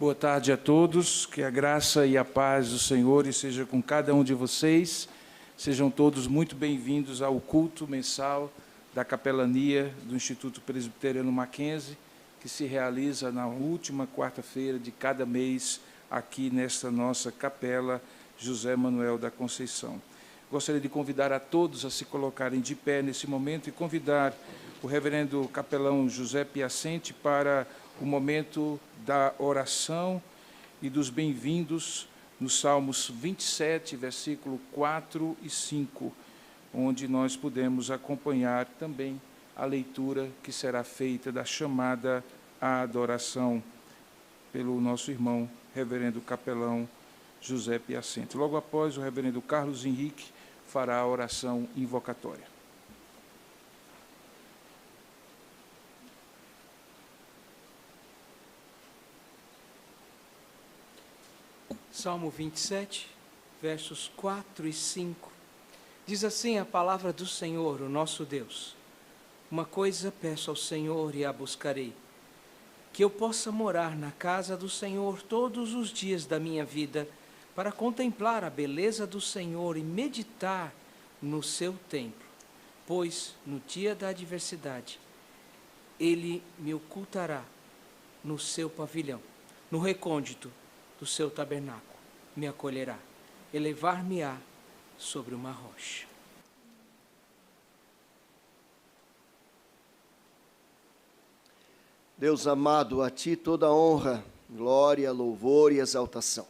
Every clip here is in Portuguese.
Boa tarde a todos, que a graça e a paz do Senhor esteja com cada um de vocês. Sejam todos muito bem-vindos ao culto mensal da capelania do Instituto Presbiteriano Mackenzie, que se realiza na última quarta-feira de cada mês aqui nesta nossa capela José Manuel da Conceição. Gostaria de convidar a todos a se colocarem de pé nesse momento e convidar o reverendo capelão José Piacente para o momento da oração e dos bem-vindos nos Salmos 27, versículo 4 e 5, onde nós podemos acompanhar também a leitura que será feita da chamada à adoração pelo nosso irmão, reverendo capelão José Piacente. Logo após, o reverendo Carlos Henrique fará a oração invocatória. Salmo 27, versos 4 e 5. Diz assim a palavra do Senhor, o nosso Deus: uma coisa peço ao Senhor e a buscarei, que eu possa morar na casa do Senhor todos os dias da minha vida, para contemplar a beleza do Senhor e meditar no seu templo. Pois, no dia da adversidade, ele me ocultará no seu pavilhão, no recôndito do seu tabernáculo me acolherá, elevar-me-á sobre uma rocha. Deus amado, a Ti toda honra, glória, louvor e exaltação.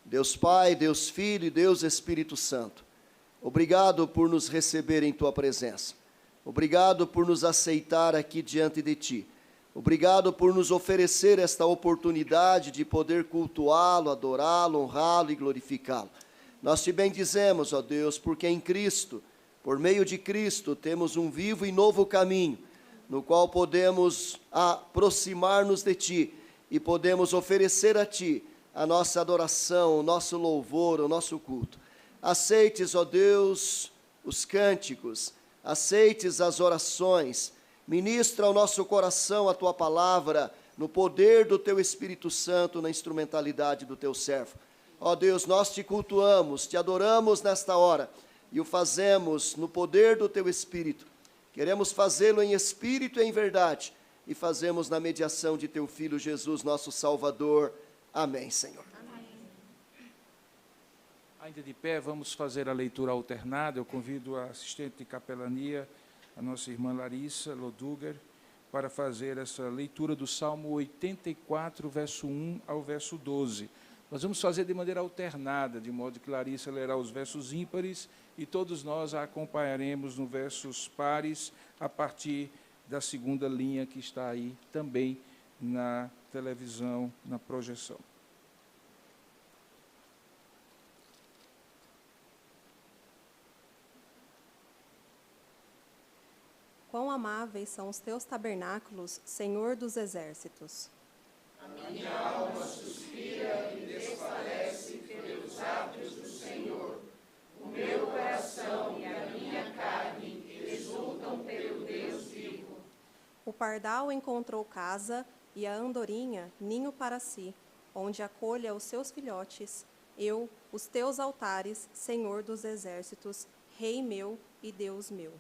Deus Pai, Deus Filho e Deus Espírito Santo, obrigado por nos receber em Tua presença. Obrigado por nos aceitar aqui diante de Ti. Obrigado por nos oferecer esta oportunidade de poder cultuá-lo, adorá-lo, honrá-lo e glorificá-lo. Nós te bendizemos, ó Deus, porque em Cristo, por meio de Cristo, temos um vivo e novo caminho, no qual podemos aproximar-nos de Ti e podemos oferecer a Ti a nossa adoração, o nosso louvor, o nosso culto. Aceites, ó Deus, os cânticos, aceites as orações. Ministra ao nosso coração a Tua palavra, no poder do Teu Espírito Santo, na instrumentalidade do Teu servo. Ó Deus, nós Te cultuamos, Te adoramos nesta hora, e o fazemos no poder do Teu Espírito. Queremos fazê-lo em espírito e em verdade, e fazemos na mediação de Teu Filho Jesus, nosso Salvador. Amém, Senhor. Amém. Ainda de pé, vamos fazer a leitura alternada. Eu convido a assistente de capelania, a nossa irmã Larissa Loduger, para fazer essa leitura do Salmo 84, verso 1 ao verso 12. Nós vamos fazer de maneira alternada, de modo que Larissa lerá os versos ímpares e todos nós a acompanharemos nos versos pares, a partir da segunda linha que está aí também na televisão, na projeção. Quão amáveis são os teus tabernáculos, Senhor dos exércitos. A minha alma suspira e desfalece pelos átrios do Senhor. O meu coração e a minha carne exultam pelo Deus vivo. O pardal encontrou casa e a andorinha ninho para si, onde acolha os seus filhotes. Eu, os teus altares, Senhor dos exércitos, Rei meu e Deus meu.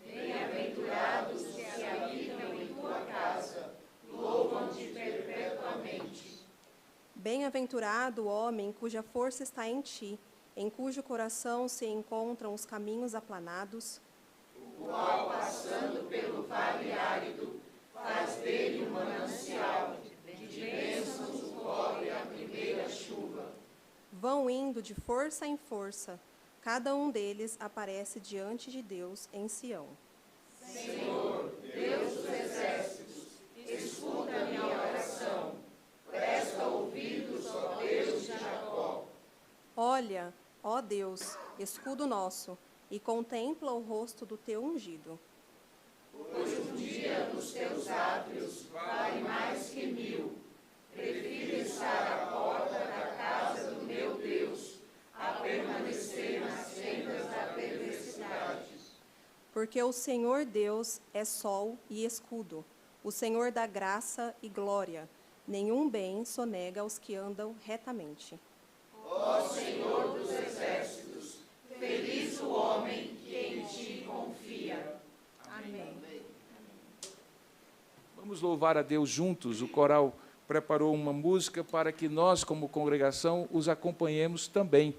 Bem-aventurados os que habitam em tua casa, louvam-te perpetuamente. Bem-aventurado o homem cuja força está em ti, em cujo coração se encontram os caminhos aplanados. O qual, passando pelo vale árido, faz dele um manancial, de bênçãos o cobre a primeira chuva. Vão indo de força em força, cada um deles aparece diante de Deus em Sião. Senhor, Deus dos exércitos, escuta a minha oração. Presta ouvidos, ó Deus de Jacó. Olha, ó Deus, escudo nosso, e contempla o rosto do teu ungido. Pois um dia nos teus átrios vale mais que 1000. Prefiro estar à porta da casa do meu Deus, a permanecer nas sendas da perversidade. Porque o Senhor Deus é sol e escudo, o Senhor dá graça e glória. Nenhum bem sonega aos que andam retamente. Ó Senhor dos exércitos, feliz o homem que em ti confia. Amém. Vamos louvar a Deus juntos. O coral preparou uma música para que nós, como congregação, os acompanhemos também.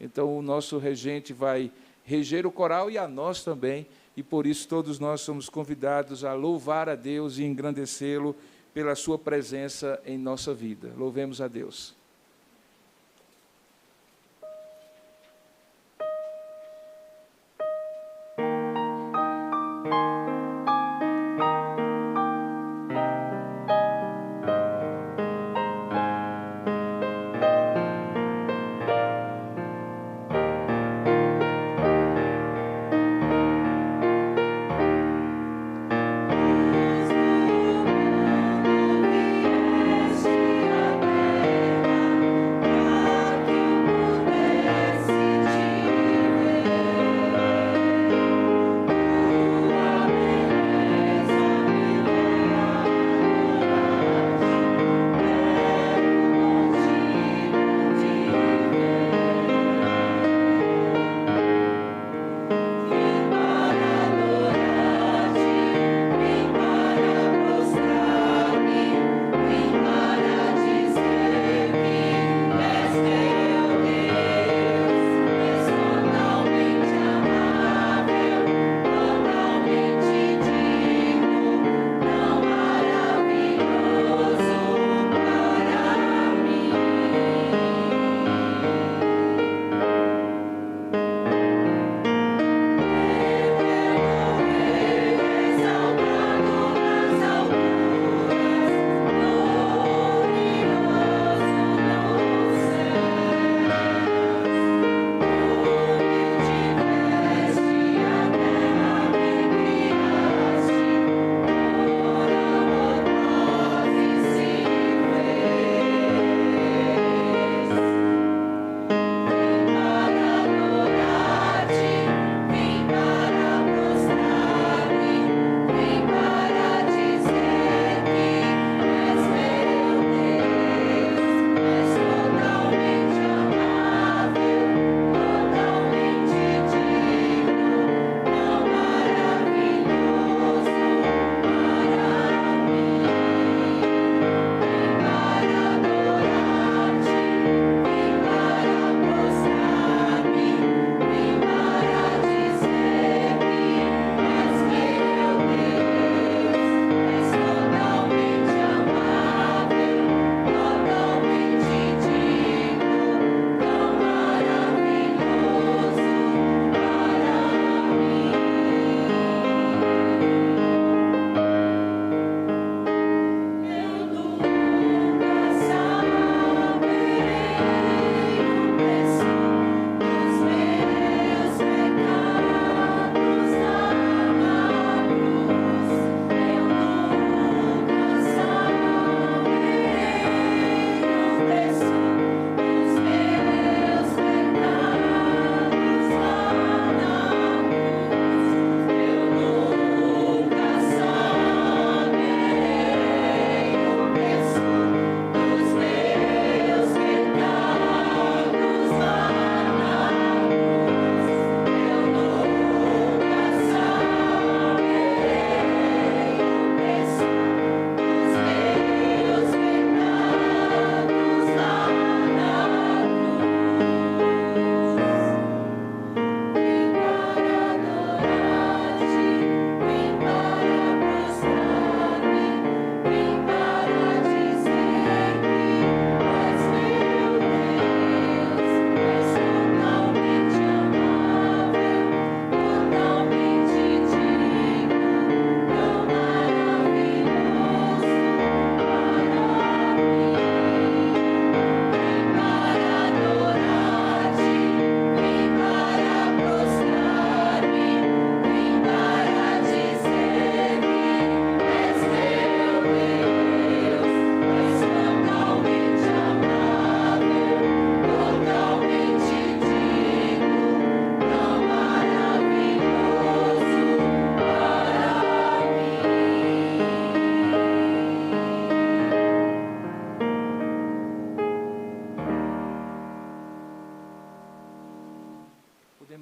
Então, o nosso regente vai reger o coral e a nós também, e por isso todos nós somos convidados a louvar a Deus e engrandecê-lo pela sua presença em nossa vida. Louvemos a Deus. Vieste a terra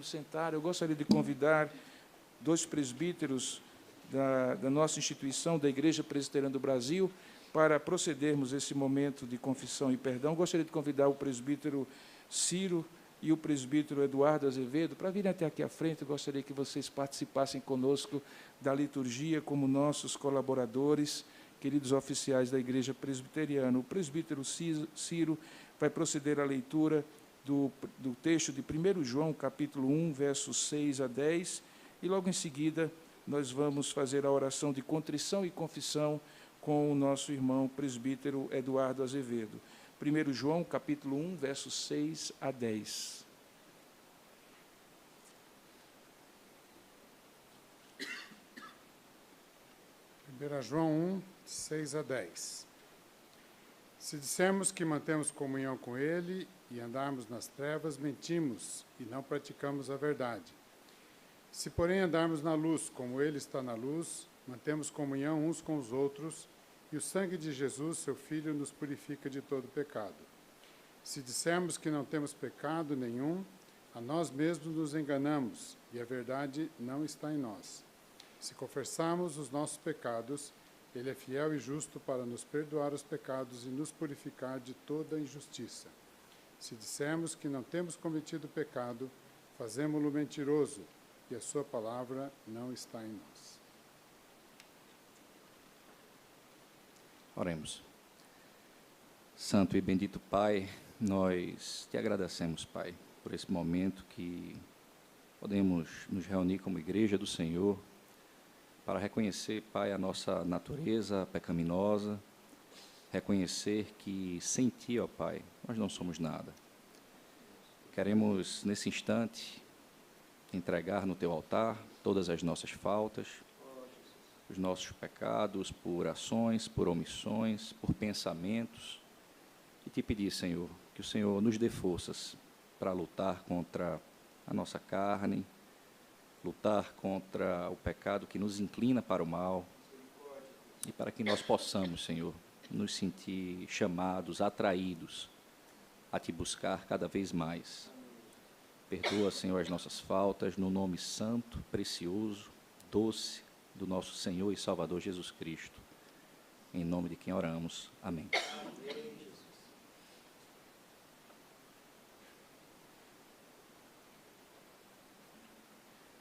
pudermos sentar, eu gostaria de convidar dois presbíteros da nossa instituição, da Igreja Presbiteriana do Brasil, para procedermos esse momento de confissão e perdão. Gostaria de convidar o presbítero Ciro e o presbítero Eduardo Azevedo para virem até aqui à frente. Eu gostaria que vocês participassem conosco da liturgia como nossos colaboradores, queridos oficiais da Igreja Presbiteriana. O presbítero Ciro vai proceder à leitura do texto de 1 João, capítulo 1, versos 6 a 10, e logo em seguida nós vamos fazer a oração de contrição e confissão com o nosso irmão presbítero Eduardo Azevedo. 1 João, capítulo 1, versos 6 a 10. João 1, 6 a 10. Se dissermos que mantemos comunhão com Ele e andarmos nas trevas, mentimos e não praticamos a verdade. Se, porém, andarmos na luz, como Ele está na luz, mantemos comunhão uns com os outros, e o sangue de Jesus, seu Filho, nos purifica de todo pecado. Se dissermos que não temos pecado nenhum, a nós mesmos nos enganamos, e a verdade não está em nós. Se confessarmos os nossos pecados, Ele é fiel e justo para nos perdoar os pecados e nos purificar de toda injustiça. Se dissermos que não temos cometido pecado, fazemo-lo mentiroso, e a sua palavra não está em nós. Oremos. Santo e bendito Pai, nós te agradecemos, Pai, por esse momento que podemos nos reunir como igreja do Senhor para reconhecer, Pai, a nossa natureza pecaminosa, reconhecer que sem Ti, ó Pai, nós não somos nada. Queremos, nesse instante, entregar no Teu altar todas as nossas faltas, os nossos pecados por ações, por omissões, por pensamentos, e Te pedir, Senhor, que o Senhor nos dê forças para lutar contra a nossa carne, lutar contra o pecado que nos inclina para o mal, e para que nós possamos, Senhor, nos sentir chamados, atraídos a Te buscar cada vez mais. Perdoa, Senhor, as nossas faltas, no nome santo, precioso, doce do nosso Senhor e Salvador Jesus Cristo. Em nome de quem oramos. Amém.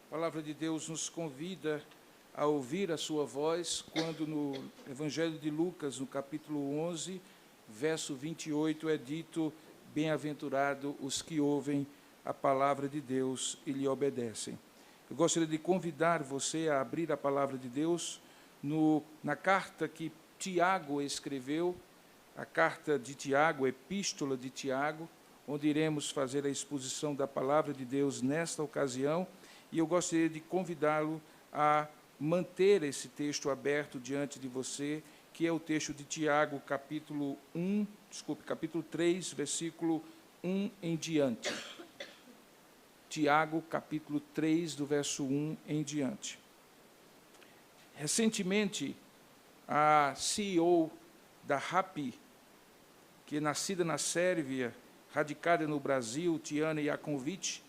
A palavra de Deus nos convida a ouvir a sua voz quando no Evangelho de Lucas, no capítulo 11, verso 28, é dito: bem-aventurado os que ouvem a palavra de Deus e lhe obedecem. Eu gostaria de convidar você a abrir a palavra de Deus na carta que Tiago escreveu, a carta de Tiago, a epístola de Tiago, onde iremos fazer a exposição da palavra de Deus nesta ocasião, e eu gostaria de convidá-lo a manter esse texto aberto diante de você, que é o texto de Tiago, capítulo 3, versículo 1 em diante. Tiago, capítulo 3, do verso 1 em diante. Recentemente, a CEO da Rappi, que é nascida na Sérvia, radicada no Brasil, Tiana Jakovic,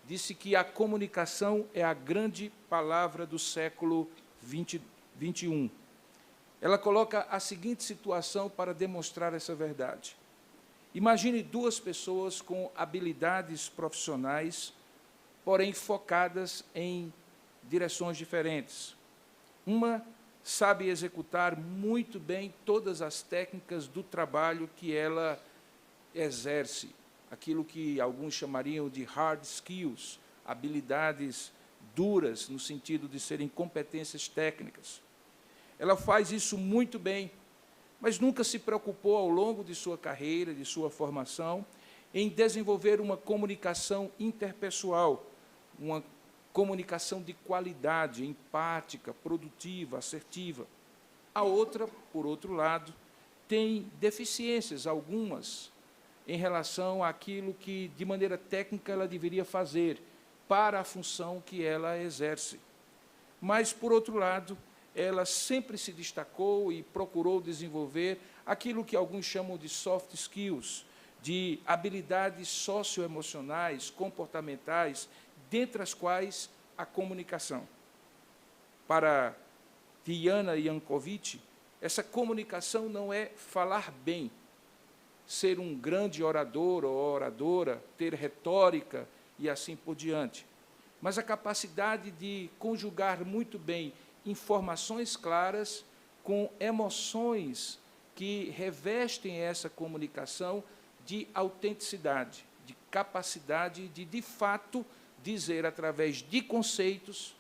disse que a comunicação é a grande palavra do século XXI. Ela coloca a seguinte situação para demonstrar essa verdade. Imagine duas pessoas com habilidades profissionais, porém focadas em direções diferentes. Uma sabe executar muito bem todas as técnicas do trabalho que ela exerce, aquilo que alguns chamariam de hard skills, habilidades duras, no sentido de serem competências técnicas. Ela faz isso muito bem, mas nunca se preocupou ao longo de sua carreira, de sua formação, em desenvolver uma comunicação interpessoal, uma comunicação de qualidade, empática, produtiva, assertiva. A outra, por outro lado, tem deficiências, algumas, em relação àquilo que, de maneira técnica, ela deveria fazer para a função que ela exerce. Mas, por outro lado, ela sempre se destacou e procurou desenvolver aquilo que alguns chamam de soft skills, de habilidades socioemocionais, comportamentais, dentre as quais a comunicação. Para Diana Yankovic, essa comunicação não é falar bem, ser um grande orador ou oradora, ter retórica e assim por diante, mas a capacidade de conjugar muito bem informações claras com emoções que revestem essa comunicação de autenticidade, de capacidade de fato, dizer através de conceitos,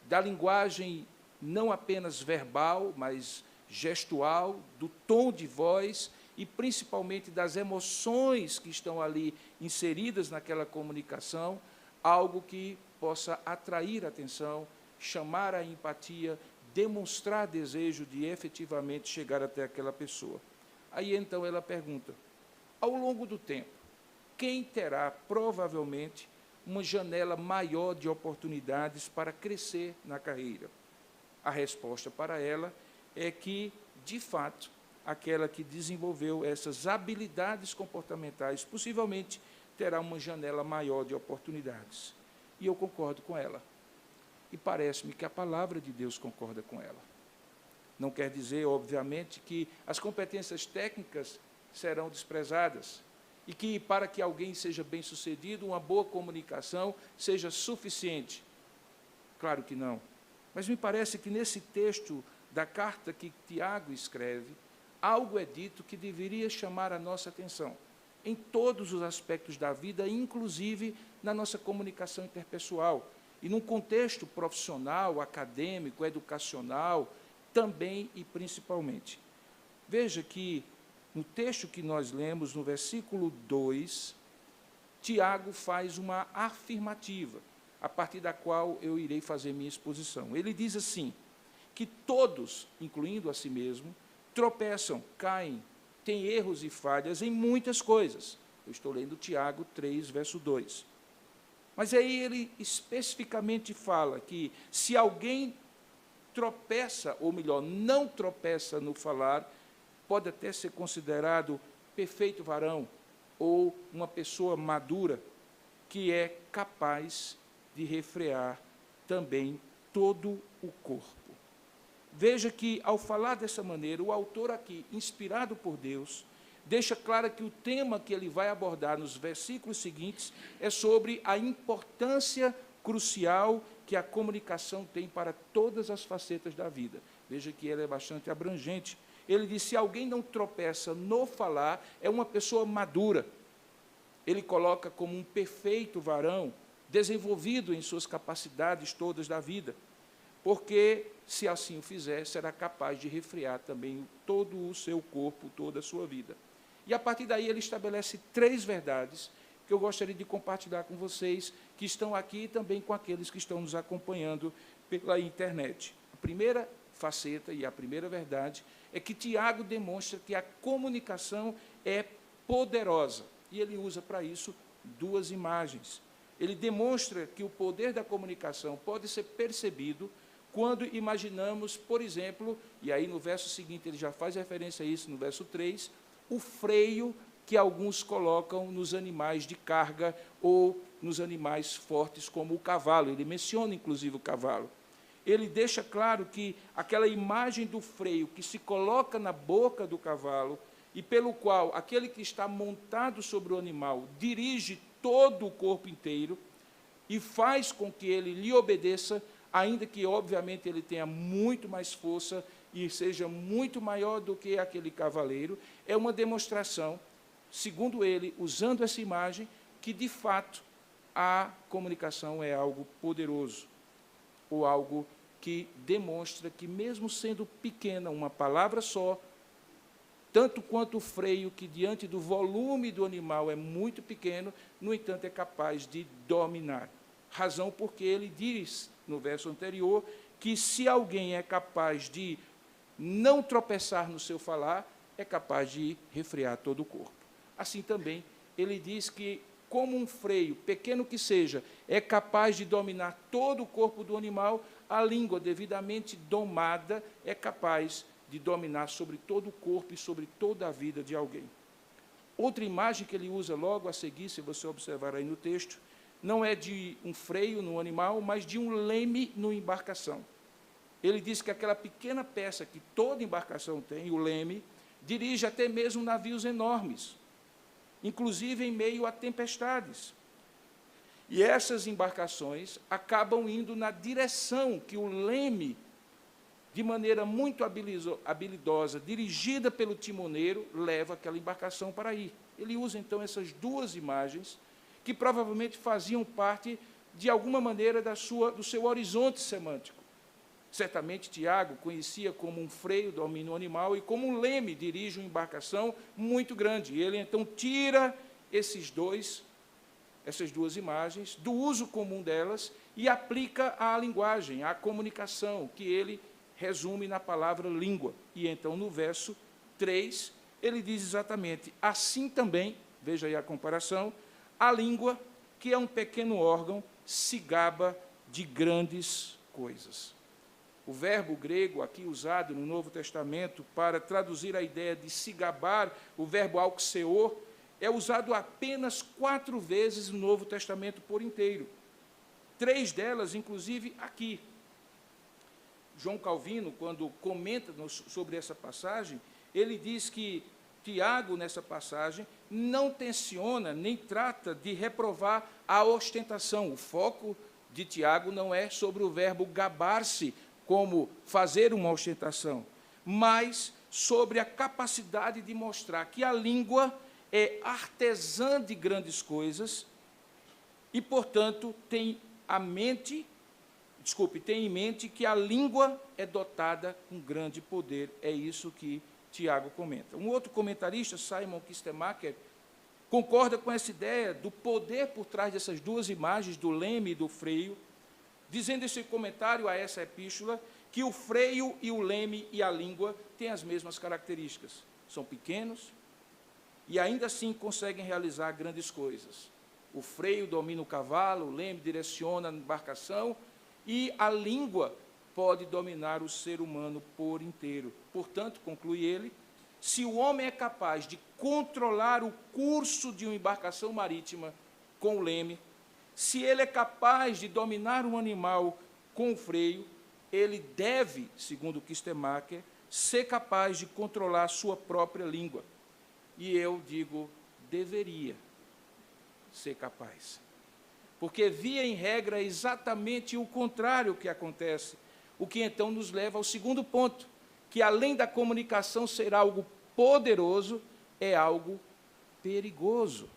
da linguagem não apenas verbal, mas gestual, do tom de voz e, principalmente, das emoções que estão ali inseridas naquela comunicação, algo que possa atrair a atenção, chamar a empatia, demonstrar desejo de efetivamente chegar até aquela pessoa. Aí, então, ela pergunta, ao longo do tempo, quem terá, provavelmente, uma janela maior de oportunidades para crescer na carreira? A resposta para ela é que, de fato, aquela que desenvolveu essas habilidades comportamentais, possivelmente terá uma janela maior de oportunidades. E eu concordo com ela. E parece-me que a palavra de Deus concorda com ela. Não quer dizer, obviamente, que as competências técnicas serão desprezadas e que, para que alguém seja bem-sucedido, uma boa comunicação seja suficiente. Claro que não. Mas me parece que, nesse texto da carta que Tiago escreve, algo é dito que deveria chamar a nossa atenção, em todos os aspectos da vida, inclusive na nossa comunicação interpessoal, e num contexto profissional, acadêmico, educacional, também e principalmente. Veja que, no texto que nós lemos, no versículo 2, Tiago faz uma afirmativa, a partir da qual eu irei fazer minha exposição. Ele diz assim, que todos, incluindo a si mesmo, tropeçam, caem, têm erros e falhas em muitas coisas. Eu estou lendo Tiago 3, verso 2. Mas aí ele especificamente fala que se alguém tropeça, ou melhor, não tropeça no falar, pode até ser considerado perfeito varão ou uma pessoa madura que é capaz de refrear também todo o corpo. Veja que, ao falar dessa maneira, o autor aqui, inspirado por Deus, deixa claro que o tema que ele vai abordar nos versículos seguintes é sobre a importância crucial que a comunicação tem para todas as facetas da vida. Veja que ela é bastante abrangente. Ele diz, se alguém não tropeça no falar, é uma pessoa madura. Ele coloca como um perfeito varão, desenvolvido em suas capacidades todas da vida, porque, se assim o fizer, será capaz de refrear também todo o seu corpo, toda a sua vida. E, a partir daí, ele estabelece 3 verdades que eu gostaria de compartilhar com vocês, que estão aqui e também com aqueles que estão nos acompanhando pela internet. A primeira faceta e a primeira verdade é que Tiago demonstra que a comunicação é poderosa, e ele usa para isso 2 imagens. Ele demonstra que o poder da comunicação pode ser percebido quando imaginamos, por exemplo, e aí no verso seguinte ele já faz referência a isso, no verso 3, o freio que alguns colocam nos animais de carga ou nos animais fortes como o cavalo. Ele menciona, inclusive, o cavalo. Ele deixa claro que aquela imagem do freio que se coloca na boca do cavalo e pelo qual aquele que está montado sobre o animal dirige todo o corpo inteiro e faz com que ele lhe obedeça, ainda que, obviamente, ele tenha muito mais força e seja muito maior do que aquele cavaleiro, é uma demonstração, segundo ele, usando essa imagem, que, de fato, a comunicação é algo poderoso, ou algo que demonstra que, mesmo sendo pequena, uma palavra só, tanto quanto o freio, que diante do volume do animal é muito pequeno, no entanto, é capaz de dominar. Razão porque ele diz, no verso anterior, que se alguém é capaz de não tropeçar no seu falar, é capaz de refrear todo o corpo. Assim também, ele diz que, como um freio, pequeno que seja, é capaz de dominar todo o corpo do animal, a língua, devidamente domada, é capaz de dominar sobre todo o corpo e sobre toda a vida de alguém. Outra imagem que ele usa logo a seguir, se você observar aí no texto, não é de um freio no animal, mas de um leme na embarcação. Ele diz que aquela pequena peça que toda embarcação tem, o leme, dirige até mesmo navios enormes, inclusive em meio a tempestades. E essas embarcações acabam indo na direção que o leme, de maneira muito habilidosa, dirigida pelo timoneiro, leva aquela embarcação para ir. Ele usa, então, essas duas imagens, que provavelmente faziam parte, de alguma maneira, do seu horizonte semântico. Certamente, Tiago conhecia como um freio domina o animal e como um leme dirige uma embarcação muito grande. E ele, então, tira essas duas imagens, do uso comum delas, e aplica à linguagem, à comunicação, que ele resume na palavra língua. E, então, no verso 3, ele diz exatamente, assim também, veja aí a comparação, a língua, que é um pequeno órgão, se gaba de grandes coisas. O verbo grego aqui usado no Novo Testamento para traduzir a ideia de se gabar, o verbo auxeor, é usado apenas 4 vezes no Novo Testamento por inteiro. 3 delas, inclusive, aqui. João Calvino, quando comenta sobre essa passagem, ele diz que Tiago, nessa passagem, não tenciona nem trata de reprovar a ostentação. O foco de Tiago não é sobre o verbo gabar-se, como fazer uma ostentação, mas sobre a capacidade de mostrar que a língua é artesã de grandes coisas e, portanto, tem em mente que a língua é dotada com grande poder. É isso que Tiago comenta. Um outro comentarista, Simon Kistemaker, concorda com essa ideia do poder por trás dessas duas imagens, do leme e do freio, dizendo esse comentário a essa epístola, que o freio e o leme e a língua têm as mesmas características. São pequenos e ainda assim conseguem realizar grandes coisas. O freio domina o cavalo, o leme direciona a embarcação e a língua pode dominar o ser humano por inteiro. Portanto, conclui ele, se o homem é capaz de controlar o curso de uma embarcação marítima com o leme, se ele é capaz de dominar um animal com o freio, ele deve, segundo Kistemaker, ser capaz de controlar a sua própria língua. E eu digo, deveria ser capaz. Porque, via em regra, é exatamente o contrário que acontece, o que então nos leva ao segundo ponto, que além da comunicação ser algo poderoso, é algo perigoso.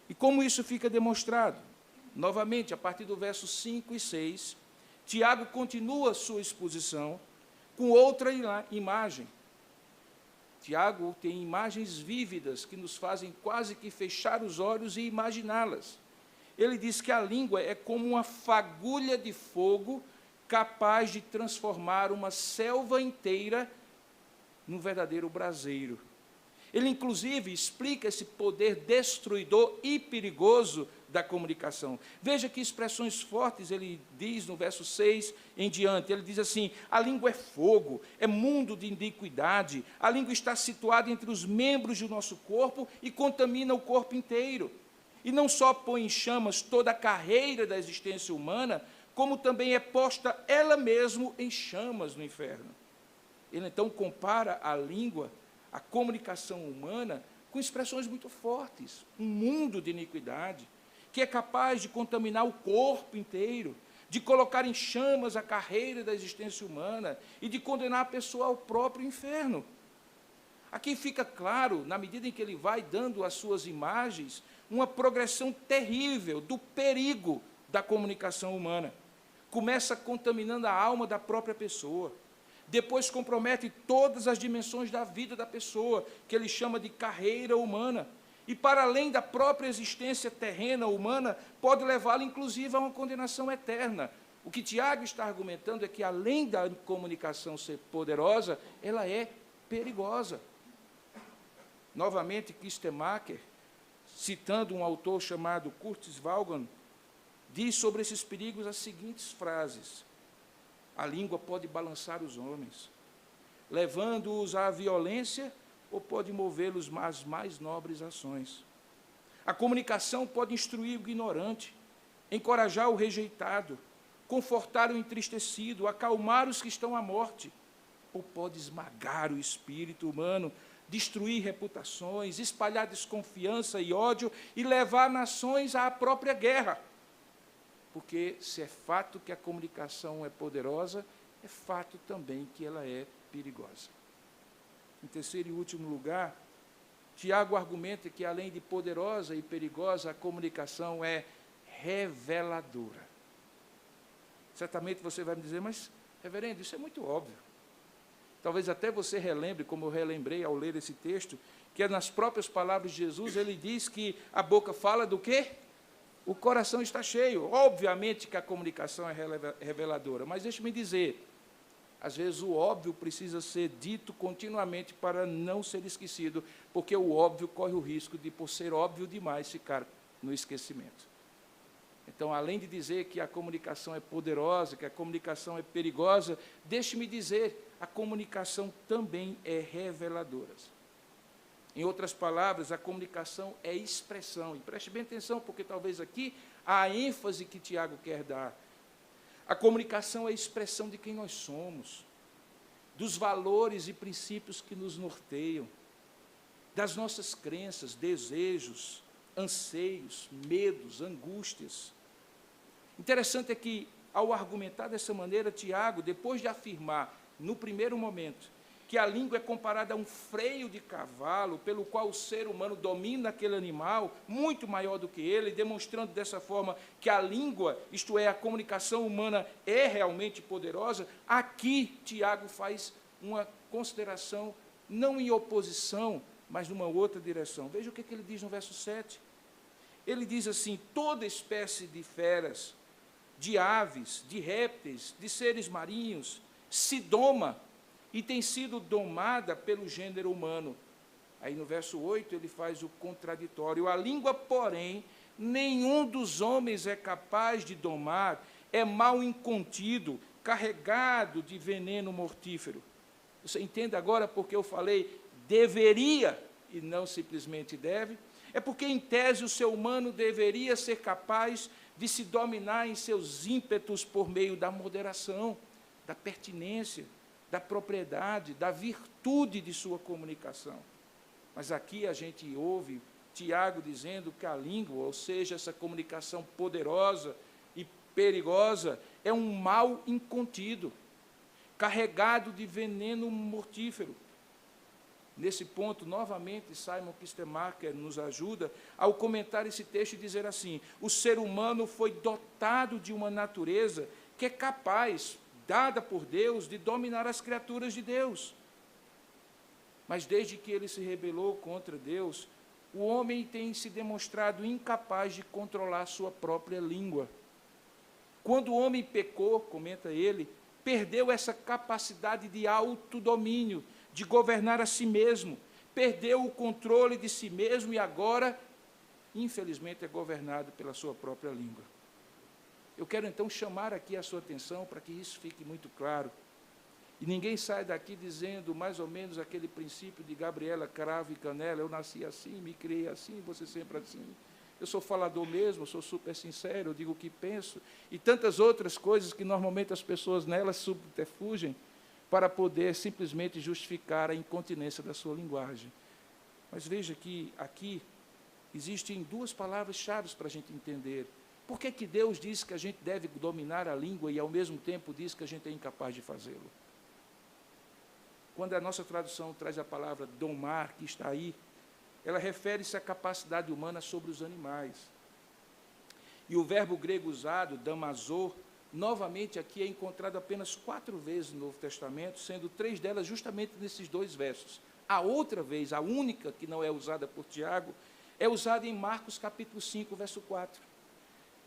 E como isso fica demonstrado? Novamente, a partir do verso 5 e 6, Tiago continua sua exposição com outra imagem. Tiago tem imagens vívidas que nos fazem quase que fechar os olhos e imaginá-las. Ele diz que a língua é como uma fagulha de fogo capaz de transformar uma selva inteira num verdadeiro braseiro. Ele, inclusive, explica esse poder destruidor e perigoso da comunicação. Veja que expressões fortes ele diz no verso 6 em diante. Ele diz assim, a língua é fogo, é mundo de iniquidade, a língua está situada entre os membros do nosso corpo e contamina o corpo inteiro. E não só põe em chamas toda a carreira da existência humana, como também é posta ela mesma em chamas no inferno. Ele, então, compara a língua, a comunicação humana, com expressões muito fortes, um mundo de iniquidade, que é capaz de contaminar o corpo inteiro, de colocar em chamas a carreira da existência humana e de condenar a pessoa ao próprio inferno. Aqui fica claro, na medida em que ele vai dando as suas imagens, uma progressão terrível do perigo da comunicação humana. Começa contaminando a alma da própria pessoa, depois compromete todas as dimensões da vida da pessoa, que ele chama de carreira humana, e para além da própria existência terrena humana, pode levá-la inclusive a uma condenação eterna. O que Tiago está argumentando é que, além da comunicação ser poderosa, ela é perigosa. Novamente, Kistemaker, citando um autor chamado Curtis Vaughan, diz sobre esses perigos as seguintes frases: a língua pode balançar os homens, levando-os à violência, ou pode movê-los às mais nobres ações. A comunicação pode instruir o ignorante, encorajar o rejeitado, confortar o entristecido, acalmar os que estão à morte, ou pode esmagar o espírito humano, destruir reputações, espalhar desconfiança e ódio e levar nações à própria guerra. Porque se é fato que a comunicação é poderosa, é fato também que ela é perigosa. Em terceiro e último lugar, Tiago argumenta que, além de poderosa e perigosa, a comunicação é reveladora. Certamente você vai me dizer, mas, reverendo, isso é muito óbvio. Talvez até você relembre, como eu relembrei ao ler esse texto, que é nas próprias palavras de Jesus, ele diz que a boca fala do quê? O coração está cheio. Obviamente que a comunicação é reveladora, mas deixe-me dizer, às vezes o óbvio precisa ser dito continuamente para não ser esquecido, porque o óbvio corre o risco de, por ser óbvio demais, ficar no esquecimento. Então, além de dizer que a comunicação é poderosa, que a comunicação é perigosa, deixe-me dizer, a comunicação também é reveladora. Em outras palavras, a comunicação é expressão. E preste bem atenção, porque talvez aqui há a ênfase que Tiago quer dar. A comunicação é a expressão de quem nós somos, dos valores e princípios que nos norteiam, das nossas crenças, desejos, anseios, medos, angústias. Interessante é que, ao argumentar dessa maneira, Tiago, depois de afirmar, no primeiro momento, que a língua é comparada a um freio de cavalo, pelo qual o ser humano domina aquele animal, muito maior do que ele, demonstrando dessa forma que a língua, isto é, a comunicação humana, é realmente poderosa, aqui Tiago faz uma consideração, não em oposição, mas numa outra direção. Veja o que ele diz no verso 7. Ele diz assim, toda espécie de feras, de aves, de répteis, de seres marinhos, se doma e tem sido domada pelo gênero humano. Aí no verso 8 ele faz o contraditório. A língua, porém, nenhum dos homens é capaz de domar, é mal incontido, carregado de veneno mortífero. Você entende agora porque eu falei deveria e não simplesmente deve? É porque, em tese, o ser humano deveria ser capaz de se dominar em seus ímpetos por meio da moderação, da pertinência, da propriedade, da virtude de sua comunicação. Mas aqui a gente ouve Tiago dizendo que a língua, ou seja, essa comunicação poderosa e perigosa, é um mal incontido, carregado de veneno mortífero. Nesse ponto, novamente, Simon Kistemaker nos ajuda ao comentar esse texto e dizer assim, o ser humano foi dotado de uma natureza que é capaz, dada por Deus, de dominar as criaturas de Deus. Mas desde que ele se rebelou contra Deus, o homem tem se demonstrado incapaz de controlar sua própria língua. Quando o homem pecou, comenta ele, perdeu essa capacidade de autodomínio, de governar a si mesmo, perdeu o controle de si mesmo e agora, infelizmente, é governado pela sua própria língua. Eu quero, então, chamar aqui a sua atenção para que isso fique muito claro. E ninguém sai daqui dizendo mais ou menos aquele princípio de Gabriela Cravo e Canela, eu nasci assim, me criei assim, você sempre assim. Eu sou falador mesmo, eu sou super sincero, eu digo o que penso, e tantas outras coisas que normalmente as pessoas nelas subterfugem para poder simplesmente justificar a incontinência da sua linguagem. Mas veja que aqui existem duas palavras-chave para a gente entender. Por que que Deus diz que a gente deve dominar a língua e, ao mesmo tempo, diz que a gente é incapaz de fazê-lo? Quando a nossa tradução traz a palavra domar, que está aí, ela refere-se à capacidade humana sobre os animais. E o verbo grego usado, damazor, novamente aqui é encontrado apenas 4 vezes no Novo Testamento, sendo 3 delas justamente nesses 2 versos. A outra vez, a única que não é usada por Tiago, é usada em Marcos capítulo 5, verso 4,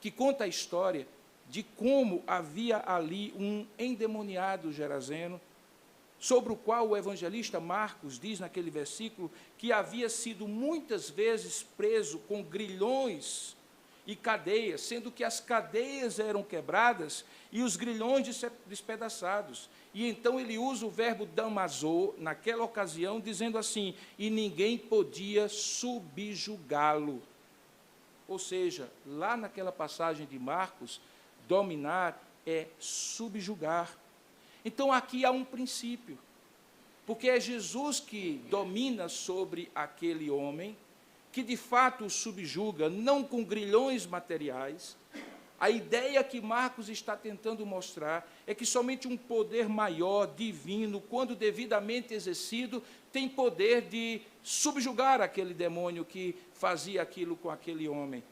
que conta a história de como havia ali um endemoniado gerazeno, sobre o qual o evangelista Marcos diz naquele versículo que havia sido muitas vezes preso com grilhões e cadeias, sendo que as cadeias eram quebradas e os grilhões despedaçados. E então ele usa o verbo damazô, naquela ocasião, dizendo assim, e ninguém podia subjugá-lo. Ou seja, lá naquela passagem de Marcos, dominar é subjugar. Então, aqui há um princípio, porque é Jesus que domina sobre aquele homem, que de fato o subjuga, não com grilhões materiais. A ideia que Marcos está tentando mostrar é que somente um poder maior, divino, quando devidamente exercido, tem poder de subjugar aquele demônio que fazia aquilo com aquele homem.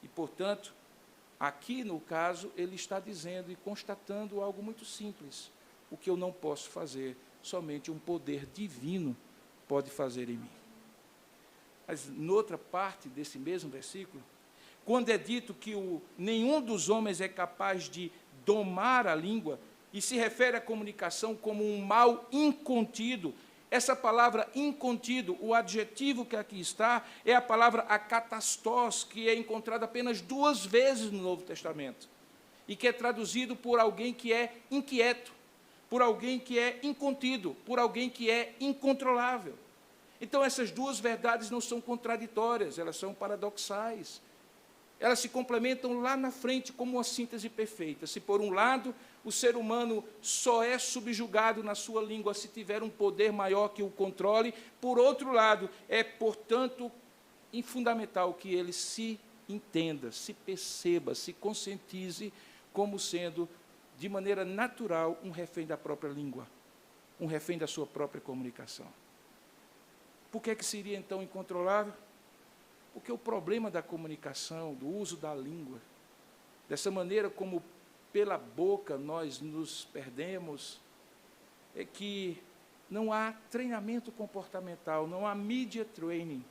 E, portanto, aqui no caso, ele está dizendo e constatando algo muito simples: o que eu não posso fazer, somente um poder divino pode fazer em mim. Mas, noutra parte desse mesmo versículo, quando é dito que nenhum dos homens é capaz de domar a língua, e se refere à comunicação como um mal incontido, essa palavra incontido, o adjetivo que aqui está, é a palavra akatastós, que é encontrada apenas 2 vezes no Novo Testamento, e que é traduzido por alguém que é inquieto, por alguém que é incontido, por alguém que é incontrolável. Então, essas 2 verdades não são contraditórias, elas são paradoxais. Elas se complementam lá na frente como uma síntese perfeita. Se, por um lado, o ser humano só é subjugado na sua língua se tiver um poder maior que o controle, por outro lado, é, portanto, fundamental que ele se entenda, se perceba, se conscientize como sendo, de maneira natural, um refém da própria língua, um refém da sua própria comunicação. Por que seria, então, incontrolável? Porque o problema da comunicação, do uso da língua, dessa maneira como pela boca nós nos perdemos, é que não há treinamento comportamental, não há media training,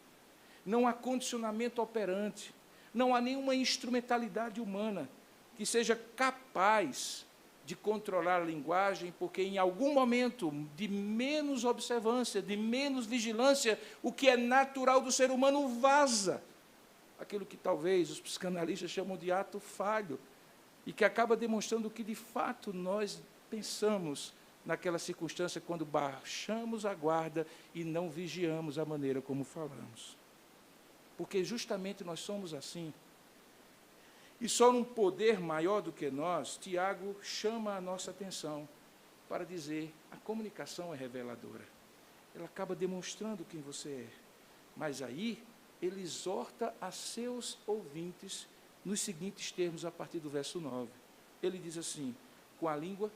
não há condicionamento operante, não há nenhuma instrumentalidade humana que seja capaz de controlar a linguagem, porque em algum momento de menos observância, de menos vigilância, o que é natural do ser humano vaza. Aquilo que talvez os psicanalistas chamam de ato falho, e que acaba demonstrando o que de fato nós pensamos naquela circunstância quando baixamos a guarda e não vigiamos a maneira como falamos. Porque justamente nós somos assim. E só num poder maior do que nós, Tiago chama a nossa atenção para dizer: a comunicação é reveladora. Ela acaba demonstrando quem você é. Mas aí, ele exorta a seus ouvintes nos seguintes termos, a partir do verso 9. Ele diz assim: com a língua,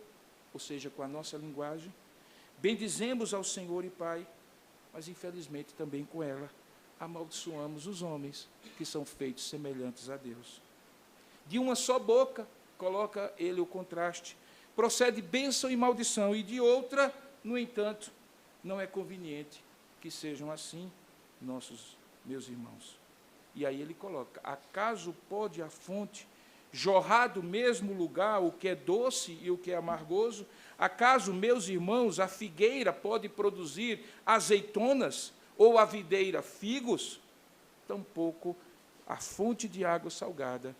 ou seja, com a nossa linguagem, bendizemos ao Senhor e Pai, mas infelizmente também com ela amaldiçoamos os homens que são feitos semelhantes a Deus. De uma só boca, coloca ele o contraste, procede bênção e maldição, e de outra, no entanto, não é conveniente que sejam assim meus irmãos. E aí ele coloca: acaso pode a fonte jorrar do mesmo lugar o que é doce e o que é amargoso? Acaso, meus irmãos, a figueira pode produzir azeitonas, ou a videira figos? Tampouco a fonte de água salgada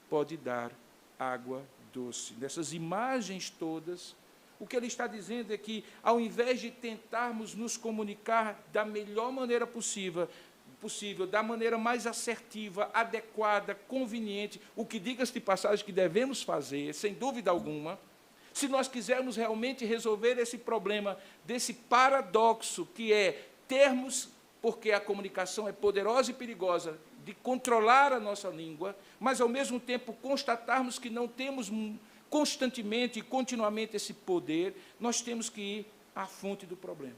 pode dar água doce. Nessas imagens todas, o que ele está dizendo é que, ao invés de tentarmos nos comunicar da melhor maneira possível, da maneira mais assertiva, adequada, conveniente, o que, diga-se de passagem, que devemos fazer, sem dúvida alguma, se nós quisermos realmente resolver esse problema, desse paradoxo que é termos, porque a comunicação é poderosa e perigosa, de controlar a nossa língua, mas, ao mesmo tempo, constatarmos que não temos constantemente e continuamente esse poder, nós temos que ir à fonte do problema,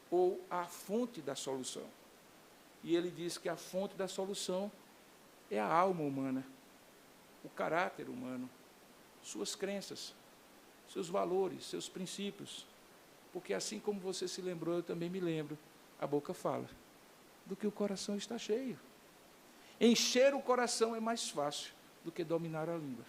ou à fonte da solução. E ele diz que a fonte da solução é a alma humana, o caráter humano, suas crenças, seus valores, seus princípios. Porque, assim como você se lembrou, eu também me lembro, a boca fala do que o coração está cheio. Encher o coração é mais fácil do que dominar a língua.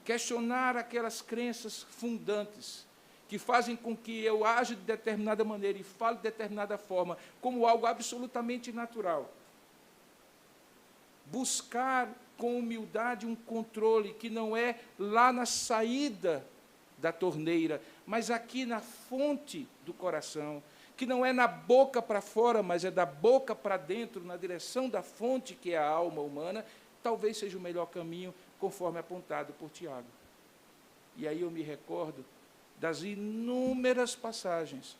Questionar aquelas crenças fundantes que fazem com que eu aja de determinada maneira e fale de determinada forma, como algo absolutamente natural. Buscar com humildade um controle que não é lá na saída da torneira, mas aqui na fonte do coração, que não é na boca para fora, mas é da boca para dentro, na direção da fonte que é a alma humana, talvez seja o melhor caminho, conforme apontado por Tiago. E aí eu me recordo das inúmeras passagens,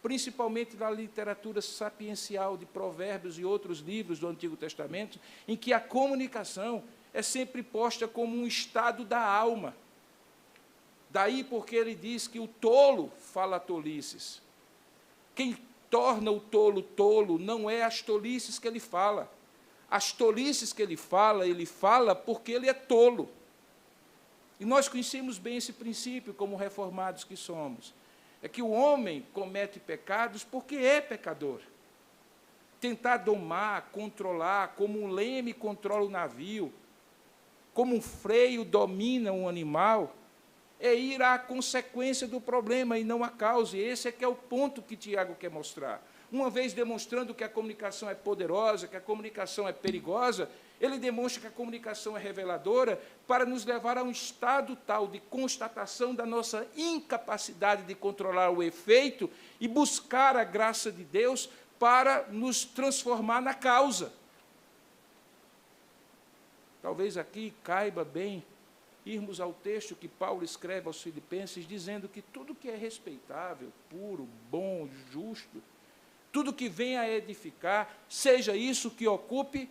principalmente na literatura sapiencial de Provérbios e outros livros do Antigo Testamento, em que a comunicação é sempre posta como um estado da alma. Daí porque ele diz que o tolo fala tolices. Quem torna o tolo tolo não é as tolices que ele fala. As tolices que ele fala porque ele é tolo. E nós conhecemos bem esse princípio como reformados que somos. É que o homem comete pecados porque é pecador. Tentar domar, controlar, como um leme controla o navio, como um freio domina um animal, é ir à consequência do problema e não à causa. E esse é que é o ponto que Tiago quer mostrar. Uma vez demonstrando que a comunicação é poderosa, que a comunicação é perigosa, ele demonstra que a comunicação é reveladora para nos levar a um estado tal de constatação da nossa incapacidade de controlar o efeito e buscar a graça de Deus para nos transformar na causa. Talvez aqui caiba bem irmos ao texto que Paulo escreve aos Filipenses, dizendo que tudo que é respeitável, puro, bom, justo, tudo que venha a edificar, seja isso que ocupe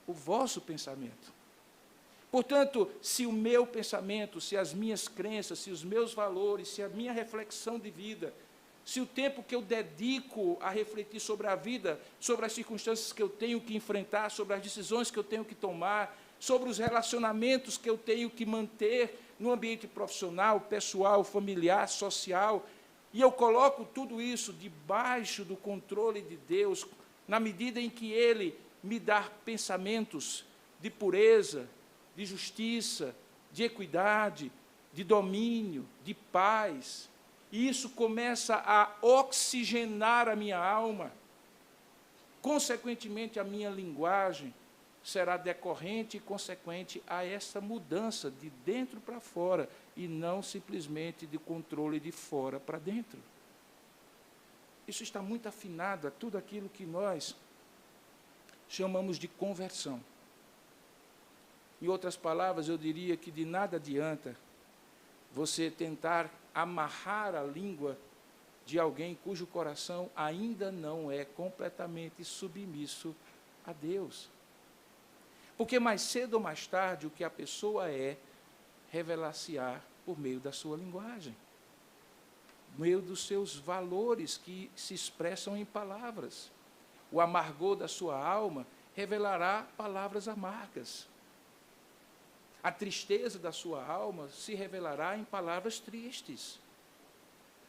o vosso pensamento. Portanto, se o meu pensamento, se as minhas crenças, se os meus valores, se a minha reflexão de vida, se o tempo que eu dedico a refletir sobre a vida, sobre as circunstâncias que eu tenho que enfrentar, sobre as decisões que eu tenho que tomar, sobre os relacionamentos que eu tenho que manter no ambiente profissional, pessoal, familiar, social, e eu coloco tudo isso debaixo do controle de Deus, na medida em que Ele me dá pensamentos de pureza, de justiça, de equidade, de domínio, de paz, e isso começa a oxigenar a minha alma, consequentemente a minha linguagem será decorrente e consequente a essa mudança de dentro para fora, e não simplesmente de controle de fora para dentro. Isso está muito afinado a tudo aquilo que nós chamamos de conversão. Em outras palavras, eu diria que de nada adianta você tentar amarrar a língua de alguém cujo coração ainda não é completamente submisso a Deus. Porque mais cedo ou mais tarde, o que a pessoa é, revelar-se-á por meio da sua linguagem, por meio dos seus valores que se expressam em palavras. O amargor da sua alma revelará palavras amargas. A tristeza da sua alma se revelará em palavras tristes.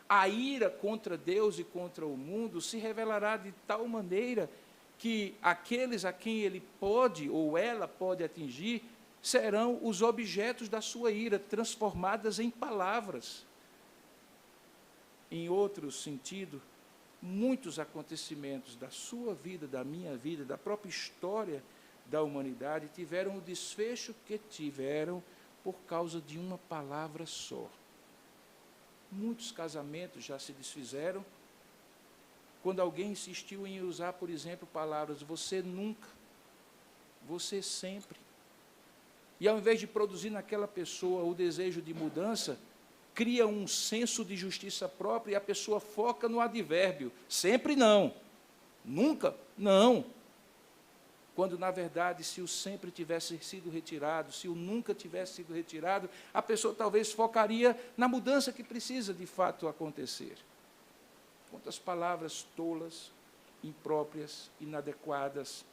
A ira contra Deus e contra o mundo se revelará de tal maneira que aqueles a quem ele pode ou ela pode atingir serão os objetos da sua ira, transformadas em palavras. Em outro sentido, muitos acontecimentos da sua vida, da minha vida, da própria história da humanidade tiveram o desfecho que tiveram por causa de uma palavra só. Muitos casamentos já se desfizeram quando alguém insistiu em usar, por exemplo, palavras você nunca, você sempre. E ao invés de produzir naquela pessoa o desejo de mudança, cria um senso de justiça própria e a pessoa foca no advérbio. Sempre não. Nunca? Não. Quando, na verdade, se o sempre tivesse sido retirado, se o nunca tivesse sido retirado, a pessoa talvez focaria na mudança que precisa, de fato, acontecer. Quantas palavras tolas, impróprias, inadequadas,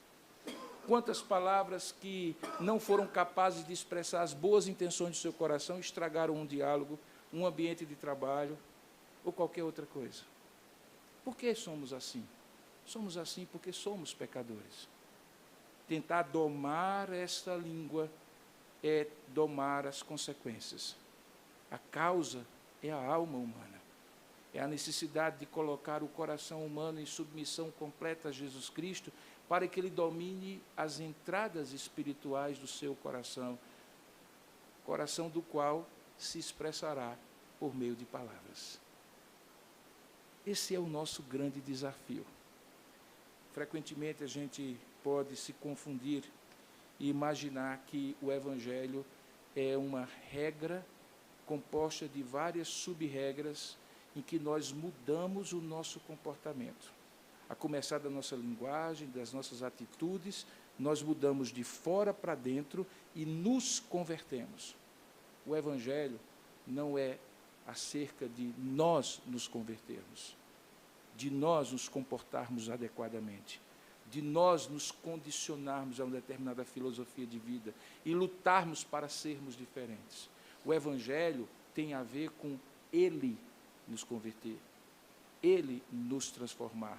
quantas palavras que não foram capazes de expressar as boas intenções do seu coração estragaram um diálogo, um ambiente de trabalho ou qualquer outra coisa. Por que somos assim? Somos assim porque somos pecadores. Tentar domar esta língua é domar as consequências. A causa é a alma humana. É a necessidade de colocar o coração humano em submissão completa a Jesus Cristo para que ele domine as entradas espirituais do seu coração, coração do qual se expressará por meio de palavras. Esse é o nosso grande desafio. Frequentemente a gente pode se confundir e imaginar que o Evangelho é uma regra composta de várias sub-regras em que nós mudamos o nosso comportamento. A começar da nossa linguagem, das nossas atitudes, nós mudamos de fora para dentro e nos convertemos. O Evangelho não é acerca de nós nos convertermos, de nós nos comportarmos adequadamente, de nós nos condicionarmos a uma determinada filosofia de vida e lutarmos para sermos diferentes. O Evangelho tem a ver com Ele nos converter, Ele nos transformar,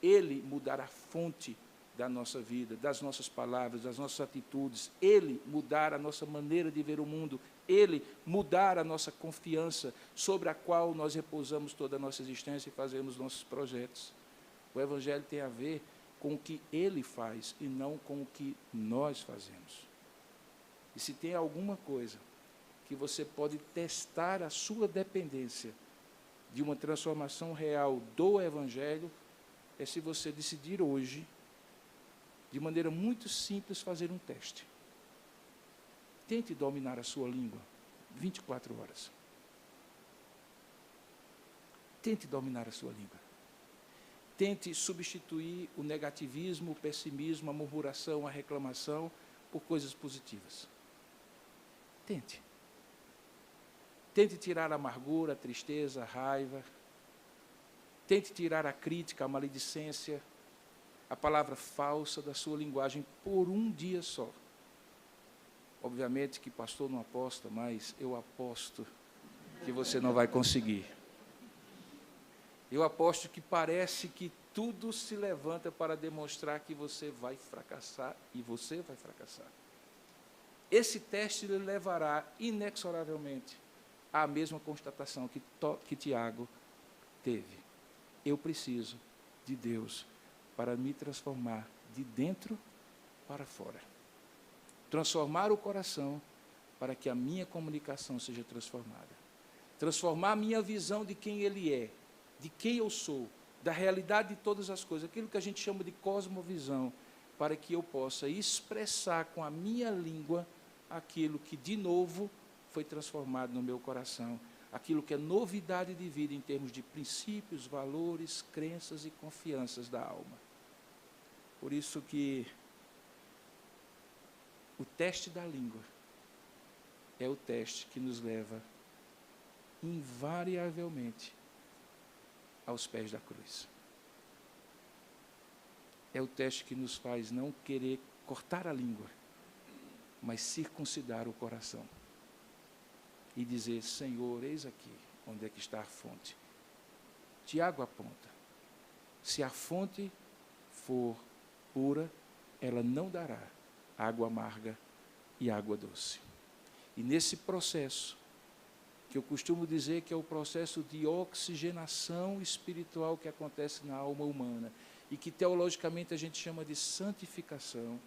Ele mudar a fonte da nossa vida, das nossas palavras, das nossas atitudes, Ele mudar a nossa maneira de ver o mundo, Ele mudar a nossa confiança sobre a qual nós repousamos toda a nossa existência e fazemos nossos projetos. O Evangelho tem a ver com o que Ele faz e não com o que nós fazemos. E se tem alguma coisa que você pode testar a sua dependência de uma transformação real do Evangelho, é se você decidir hoje, de maneira muito simples, fazer um teste. Tente dominar a sua língua 24 horas. Tente dominar a sua língua. Tente substituir o negativismo, o pessimismo, a murmuração, a reclamação por coisas positivas. Tente. Tente tirar a amargura, a tristeza, a raiva. Tente tirar a crítica, a maledicência, a palavra falsa da sua linguagem por um dia só. Obviamente que pastor não aposta, mas eu aposto que você não vai conseguir. Eu aposto que parece que tudo se levanta para demonstrar que você vai fracassar, e você vai fracassar. Esse teste lhe levará inexoravelmente à mesma constatação que Tiago teve. Eu preciso de Deus para me transformar de dentro para fora. Transformar o coração para que a minha comunicação seja transformada. Transformar a minha visão de quem Ele é, de quem eu sou, da realidade de todas as coisas, aquilo que a gente chama de cosmovisão, para que eu possa expressar com a minha língua aquilo que, de novo, foi transformado no meu coração, aquilo que é novidade de vida em termos de princípios, valores, crenças e confianças da alma. Por isso que o teste da língua é o teste que nos leva invariavelmente aos pés da cruz. É o teste que nos faz não querer cortar a língua, mas circuncidar o coração. E dizer, Senhor, eis aqui onde é que está a fonte. Tiago aponta, se a fonte for pura, ela não dará água amarga e água doce. E nesse processo, que eu costumo dizer que é o processo de oxigenação espiritual que acontece na alma humana, e que teologicamente a gente chama de santificação,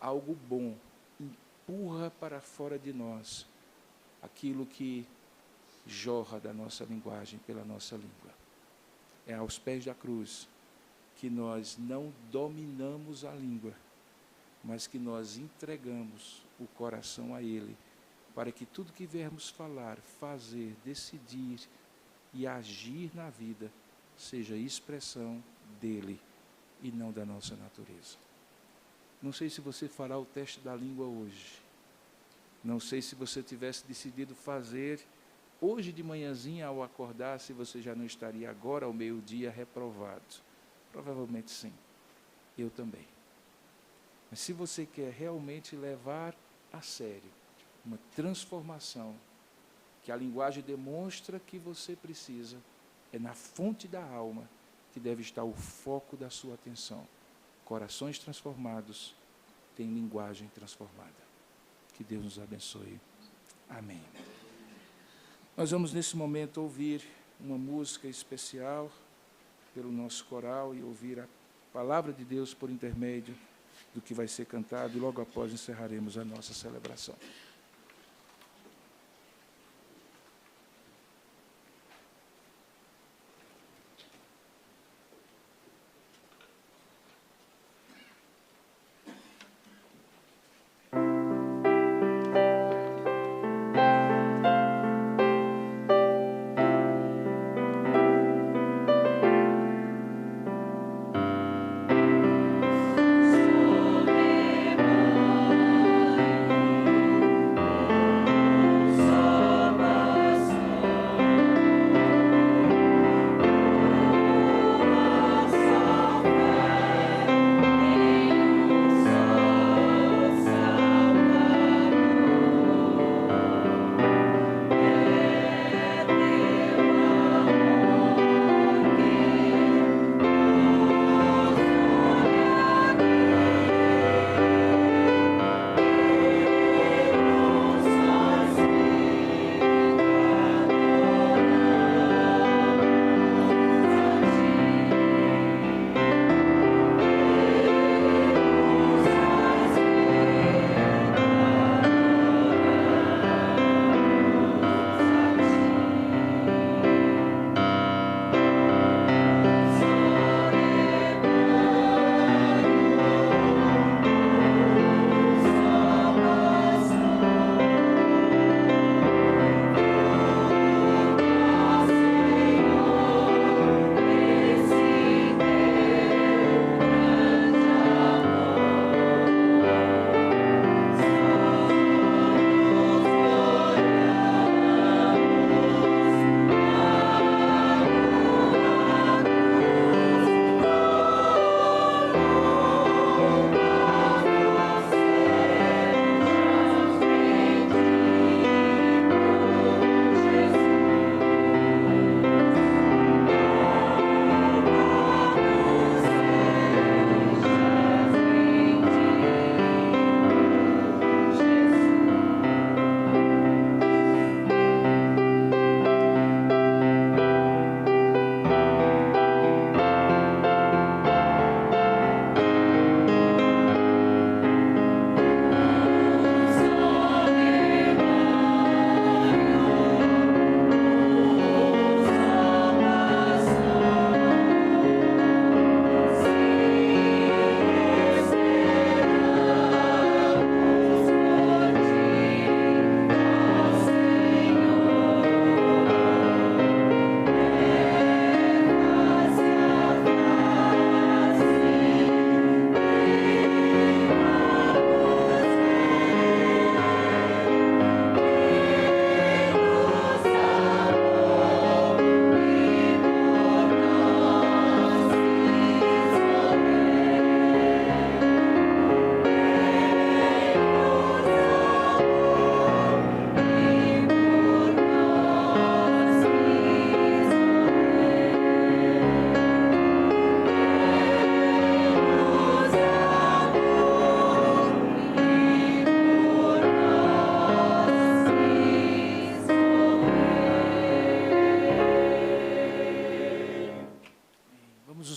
algo bom empurra para fora de nós aquilo que jorra da nossa linguagem pela nossa língua. É aos pés da cruz que nós não dominamos a língua, mas que nós entregamos o coração a Ele, para que tudo que viermos falar, fazer, decidir e agir na vida seja expressão dEle e não da nossa natureza. Não sei se você fará o teste da língua hoje. Não sei se você tivesse decidido fazer hoje de manhãzinha ao acordar, se você já não estaria agora ao meio-dia reprovado. Provavelmente sim. Eu também. Mas se você quer realmente levar a sério uma transformação que a linguagem demonstra que você precisa, é na fonte da alma que deve estar o foco da sua atenção. Corações transformados têm linguagem transformada. Que Deus nos abençoe. Amém. Nós vamos nesse momento ouvir uma música especial pelo nosso coral e ouvir a palavra de Deus por intermédio do que vai ser cantado, e logo após encerraremos a nossa celebração.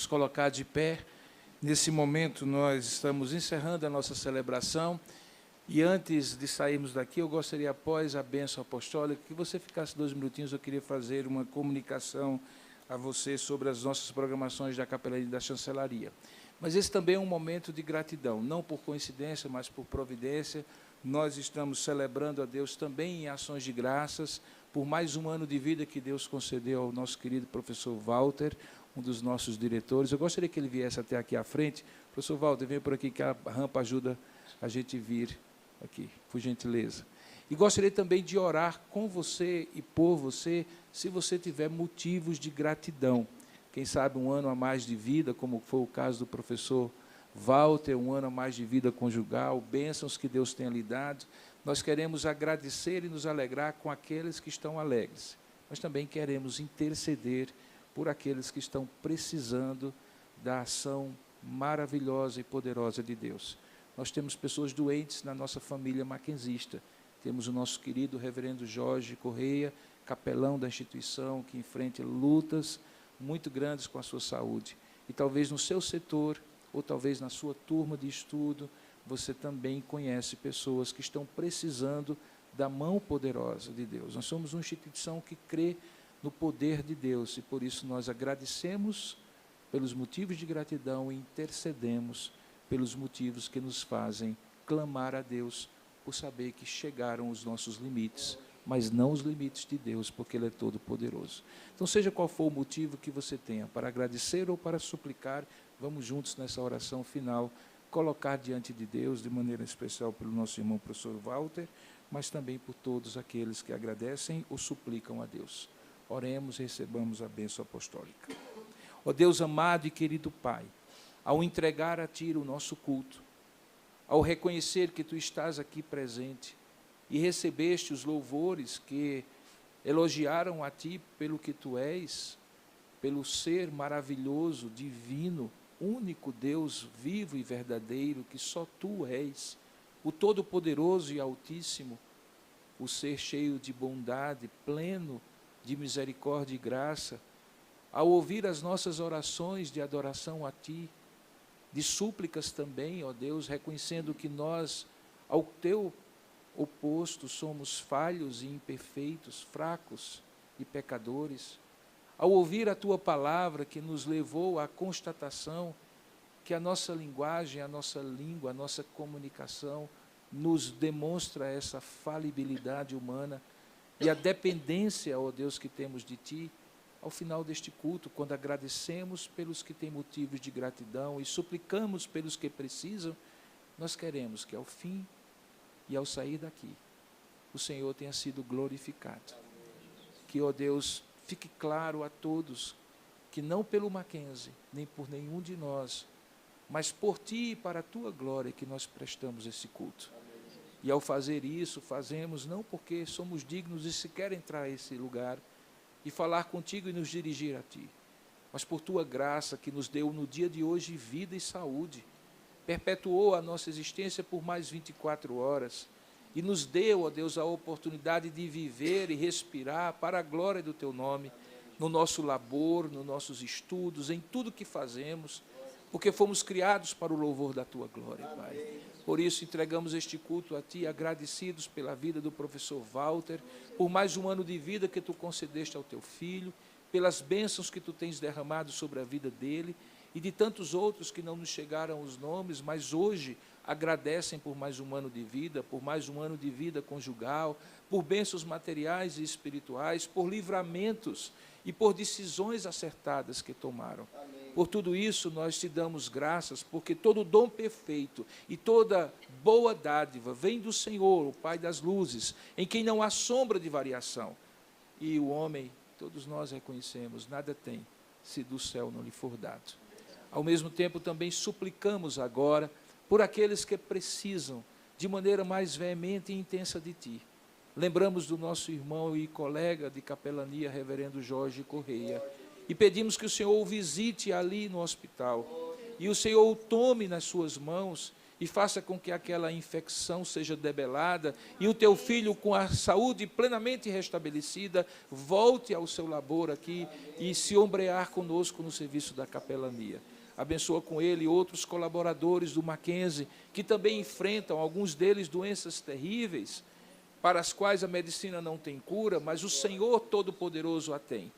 nos colocar de pé. Nesse momento, nós estamos encerrando a nossa celebração. E antes de sairmos daqui, eu gostaria, após a bênção apostólica, que você ficasse 2 minutinhos. Eu queria fazer uma comunicação a você sobre as nossas programações da Capelania da Chancelaria. Mas esse também é um momento de gratidão, não por coincidência, mas por providência. Nós estamos celebrando a Deus também em ações de graças, por mais um ano de vida que Deus concedeu ao nosso querido professor Walter, um dos nossos diretores. Eu gostaria que ele viesse até aqui à frente. Professor Walter, venha por aqui, que a rampa ajuda a gente vir aqui, por gentileza. E gostaria também de orar com você e por você, se você tiver motivos de gratidão. Quem sabe um ano a mais de vida, como foi o caso do professor Walter, um ano a mais de vida conjugal, bênçãos que Deus tenha lhe dado. Nós queremos agradecer e nos alegrar com aqueles que estão alegres, mas também queremos interceder por aqueles que estão precisando da ação maravilhosa e poderosa de Deus. Nós temos pessoas doentes na nossa família maquenzista. Temos o nosso querido reverendo Jorge Correia, capelão da instituição, que enfrenta lutas muito grandes com a sua saúde. E talvez no seu setor, ou talvez na sua turma de estudo, você também conhece pessoas que estão precisando da mão poderosa de Deus. Nós somos uma instituição que crê no poder de Deus, e por isso nós agradecemos pelos motivos de gratidão e intercedemos pelos motivos que nos fazem clamar a Deus, por saber que chegaram os nossos limites, mas não os limites de Deus, porque Ele é todo poderoso. Então, seja qual for o motivo que você tenha, para agradecer ou para suplicar, vamos juntos nessa oração final, colocar diante de Deus, de maneira especial pelo nosso irmão professor Walter, mas também por todos aqueles que agradecem ou suplicam a Deus. Oremos e recebamos a bênção apostólica. Ó Deus amado e querido Pai, ao entregar a Ti o nosso culto, ao reconhecer que Tu estás aqui presente e recebeste os louvores que elogiaram a Ti pelo que Tu és, pelo ser maravilhoso, divino, único Deus vivo e verdadeiro, que só Tu és, o Todo-Poderoso e Altíssimo, o ser cheio de bondade, pleno de misericórdia e graça, ao ouvir as nossas orações de adoração a Ti, de súplicas também, ó Deus, reconhecendo que nós, ao Teu oposto, somos falhos e imperfeitos, fracos e pecadores, ao ouvir a Tua palavra que nos levou à constatação que a nossa linguagem, a nossa língua, a nossa comunicação nos demonstra essa falibilidade humana e a dependência, ó Deus, que temos de Ti. Ao final deste culto, quando agradecemos pelos que têm motivos de gratidão e suplicamos pelos que precisam, nós queremos que ao fim e ao sair daqui, o Senhor tenha sido glorificado. Que, ó Deus, fique claro a todos que não pelo Mackenzie, nem por nenhum de nós, mas por Ti e para a Tua glória que nós prestamos esse culto. E ao fazer isso, fazemos não porque somos dignos de sequer entrar a esse lugar e falar contigo e nos dirigir a Ti, mas por Tua graça que nos deu no dia de hoje vida e saúde, perpetuou a nossa existência por mais 24 horas e nos deu, ó Deus, a oportunidade de viver e respirar para a glória do Teu nome, no nosso labor, nos nossos estudos, em tudo que fazemos, porque fomos criados para o louvor da Tua glória, Pai. Por isso, entregamos este culto a Ti, agradecidos pela vida do professor Walter, por mais um ano de vida que Tu concedeste ao Teu filho, pelas bênçãos que Tu tens derramado sobre a vida dele e de tantos outros que não nos chegaram os nomes, mas hoje agradecem por mais um ano de vida, por mais um ano de vida conjugal, por bênçãos materiais e espirituais, por livramentos e por decisões acertadas que tomaram. Por tudo isso, nós Te damos graças, porque todo dom perfeito e toda boa dádiva vem do Senhor, o Pai das luzes, em quem não há sombra de variação. E o homem, todos nós reconhecemos, nada tem, se do céu não lhe for dado. Ao mesmo tempo, também suplicamos agora por aqueles que precisam, de maneira mais veemente e intensa de Ti. Lembramos do nosso irmão e colega de capelania, reverendo Jorge Correia, e pedimos que o Senhor o visite ali no hospital, e o Senhor o tome nas suas mãos, e faça com que aquela infecção seja debelada e o teu filho, com a saúde plenamente restabelecida, volte ao seu labor aqui e se ombrear conosco no serviço da capelania. Abençoa com ele outros colaboradores do Mackenzie, que também enfrentam, alguns deles, doenças terríveis, para as quais a medicina não tem cura, mas o Senhor Todo-Poderoso a tem.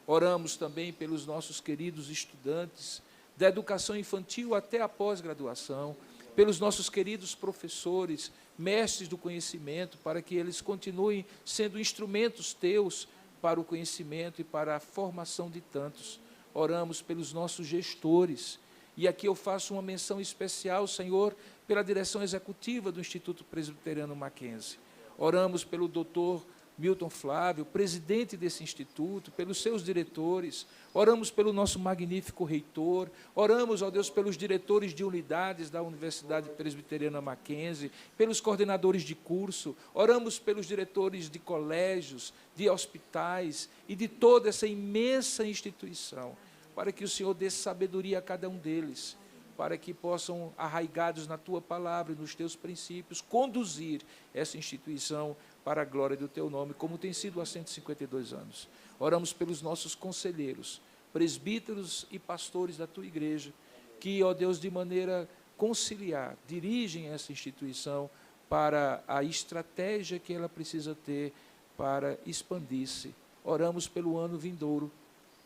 Oramos também pelos nossos queridos estudantes, da educação infantil até a pós-graduação, pelos nossos queridos professores, mestres do conhecimento, para que eles continuem sendo instrumentos teus para o conhecimento e para a formação de tantos. Oramos pelos nossos gestores, e aqui eu faço uma menção especial, Senhor, pela direção executiva do Instituto Presbiteriano Mackenzie. Oramos pelo doutor Milton Flávio, presidente desse instituto, pelos seus diretores, oramos pelo nosso magnífico reitor, oramos, ó Deus, pelos diretores de unidades da Universidade Presbiteriana Mackenzie, pelos coordenadores de curso, oramos pelos diretores de colégios, de hospitais e de toda essa imensa instituição, para que o Senhor dê sabedoria a cada um deles, para que possam, arraigados na Tua palavra e nos Teus princípios, conduzir essa instituição para a glória do Teu nome, como tem sido há 152 anos. Oramos pelos nossos conselheiros, presbíteros e pastores da Tua igreja, que, ó Deus, de maneira conciliar, dirigem essa instituição para a estratégia que ela precisa ter para expandir-se. Oramos pelo ano vindouro,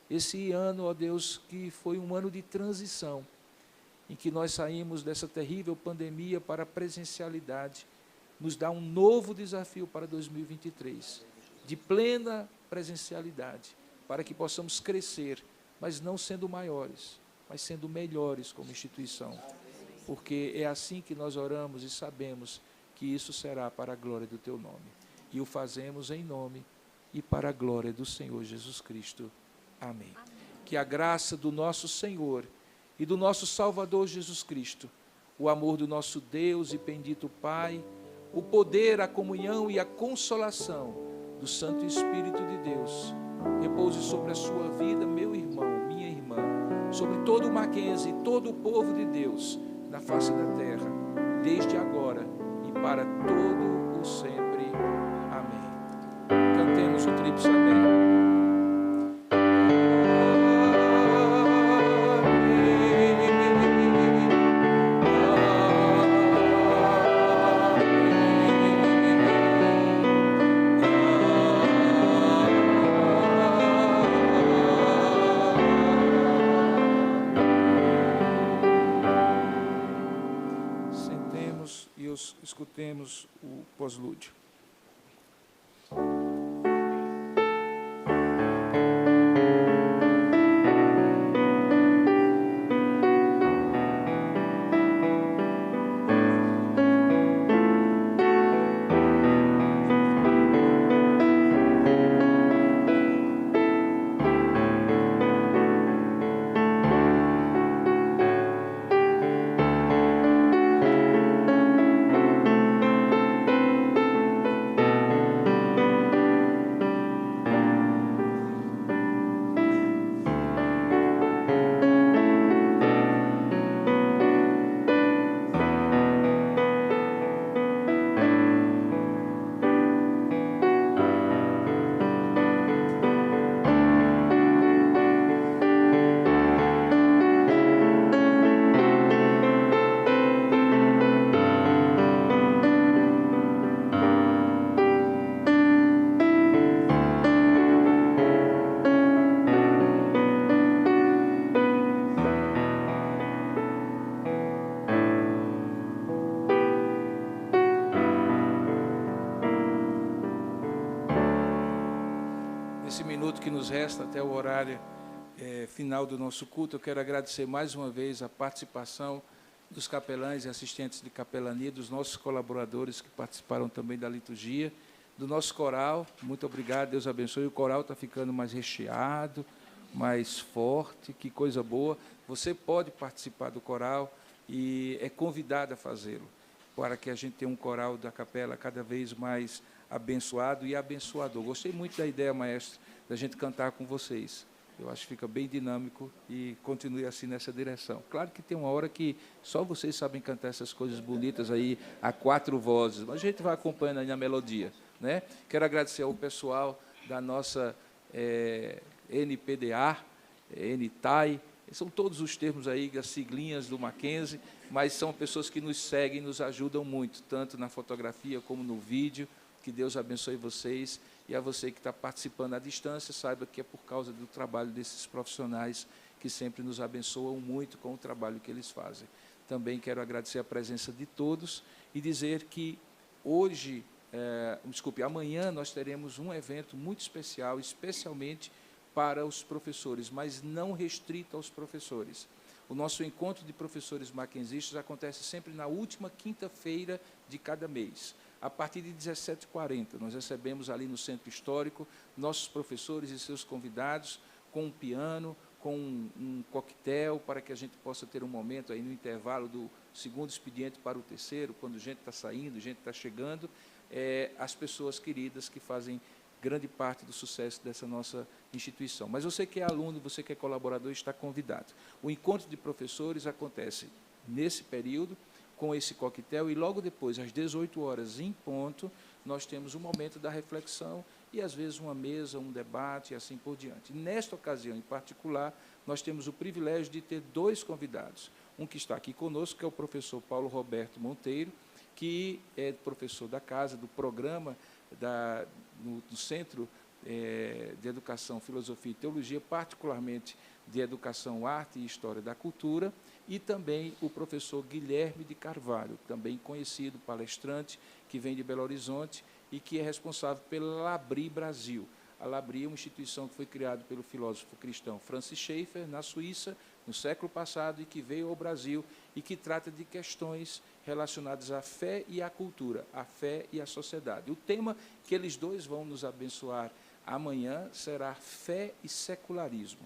esse ano, ó Deus, que foi um ano de transição, em que nós saímos dessa terrível pandemia para a presencialidade, nos dá um novo desafio para 2023, de plena presencialidade, para que possamos crescer, mas não sendo maiores, mas sendo melhores como instituição, porque é assim que nós oramos e sabemos que isso será para a glória do Teu nome, e o fazemos em nome e para a glória do Senhor Jesus Cristo. Amém. Que a graça do nosso Senhor e do nosso Salvador Jesus Cristo, o amor do nosso Deus e bendito Pai, o poder, a comunhão e a consolação do Santo Espírito de Deus, repouse sobre a sua vida, meu irmão, minha irmã, sobre todo o Mackenzie e todo o povo de Deus na face da terra, desde agora e para todo o sempre. Amém. Cantemos o tríplice amém. Escutemos o pós-lúdio. Que nos resta até o horário final do nosso culto, eu quero agradecer mais uma vez a participação dos capelães e assistentes de capelania, dos nossos colaboradores que participaram também da liturgia, do nosso coral. Muito obrigado, Deus abençoe. O coral está ficando mais recheado, mais forte, que coisa boa. Você pode participar do coral e é convidado a fazê-lo, para que a gente tenha um coral da capela cada vez mais abençoado e abençoador. Gostei muito da ideia, maestro, da gente cantar com vocês. Eu acho que fica bem dinâmico e continue assim nessa direção. Claro que tem uma hora que só vocês sabem cantar essas coisas bonitas aí, a 4 vozes, mas a gente vai acompanhando aí na melodia, né? Quero agradecer ao pessoal da nossa NPDA, NTAI, são todos os termos aí, as siglinhas do Mackenzie, mas são pessoas que nos seguem, nos ajudam muito, tanto na fotografia como no vídeo. Que Deus abençoe vocês, e a você que está participando à distância, saiba que é por causa do trabalho desses profissionais que sempre nos abençoam muito com o trabalho que eles fazem. Também quero agradecer a presença de todos e dizer que hoje, amanhã nós teremos um evento muito especial, especialmente para os professores, mas não restrito aos professores. O nosso encontro de professores mackenzistas acontece sempre na última quinta-feira de cada mês. A partir de 17h40, nós recebemos ali no Centro Histórico nossos professores e seus convidados com um piano, com um coquetel, para que a gente possa ter um momento aí no intervalo do segundo expediente para o terceiro, quando gente está saindo, gente está chegando, as pessoas queridas que fazem grande parte do sucesso dessa nossa instituição. Mas você que é aluno, você que é colaborador, está convidado. O encontro de professores acontece nesse período, com esse coquetel, e logo depois, às 18h em ponto, nós temos um momento da reflexão e, às vezes, uma mesa, um debate e assim por diante. Nesta ocasião, em particular, nós temos o privilégio de ter 2 convidados. Um que está aqui conosco, que é o professor Paulo Roberto Monteiro, que é professor da casa, do programa do Centro de Educação, Filosofia e Teologia, particularmente de Educação, Arte e História da Cultura, e também o professor Guilherme de Carvalho, também conhecido palestrante, que vem de Belo Horizonte e que é responsável pela Labri Brasil. A Labri é uma instituição que foi criada pelo filósofo cristão Francis Schaeffer, na Suíça, no século passado, e que veio ao Brasil e que trata de questões relacionadas à fé e à cultura, à fé e à sociedade. O tema que eles 2 vão nos abençoar amanhã será fé e secularismo.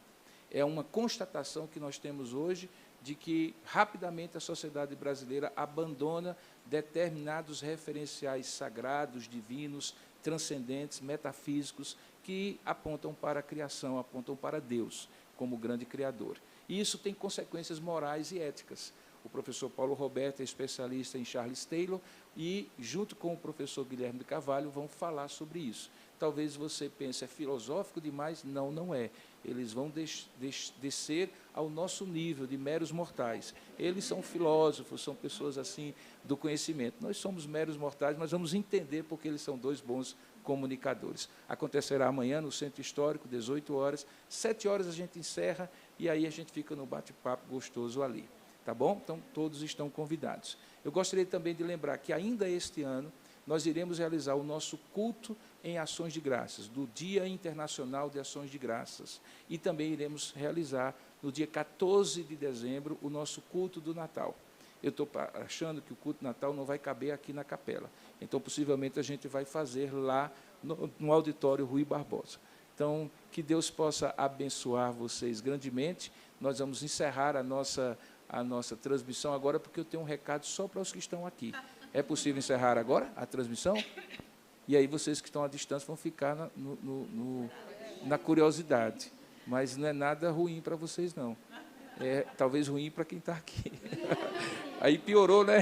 É uma constatação que nós temos hoje de que, rapidamente, a sociedade brasileira abandona determinados referenciais sagrados, divinos, transcendentes, metafísicos, que apontam para a criação, apontam para Deus como grande criador. E isso tem consequências morais e éticas. O professor Paulo Roberto é especialista em Charles Taylor e, junto com o professor Guilherme de Carvalho, vão falar sobre isso. Talvez você pense, é filosófico demais? Não, não é. Eles vão descer ao nosso nível de meros mortais. Eles são filósofos, são pessoas assim do conhecimento. Nós somos meros mortais, mas vamos entender porque eles são 2 bons comunicadores. Acontecerá amanhã no Centro Histórico, 18h, 7h a gente encerra e aí a gente fica no bate-papo gostoso ali. Tá bom? Então, todos estão convidados. Eu gostaria também de lembrar que ainda este ano nós iremos realizar o nosso culto em ações de graças, do Dia Internacional de Ações de Graças. E também iremos realizar, no dia 14 de dezembro, o nosso culto do Natal. Eu estou achando que o culto do Natal não vai caber aqui na capela. Então, possivelmente, a gente vai fazer lá no auditório Rui Barbosa. Então, que Deus possa abençoar vocês grandemente. Nós vamos encerrar a nossa transmissão agora, porque eu tenho um recado só para os que estão aqui. É possível encerrar agora a transmissão? E aí vocês que estão à distância vão ficar na curiosidade. Mas não é nada ruim para vocês, não. É talvez ruim para quem está aqui. Aí piorou, né?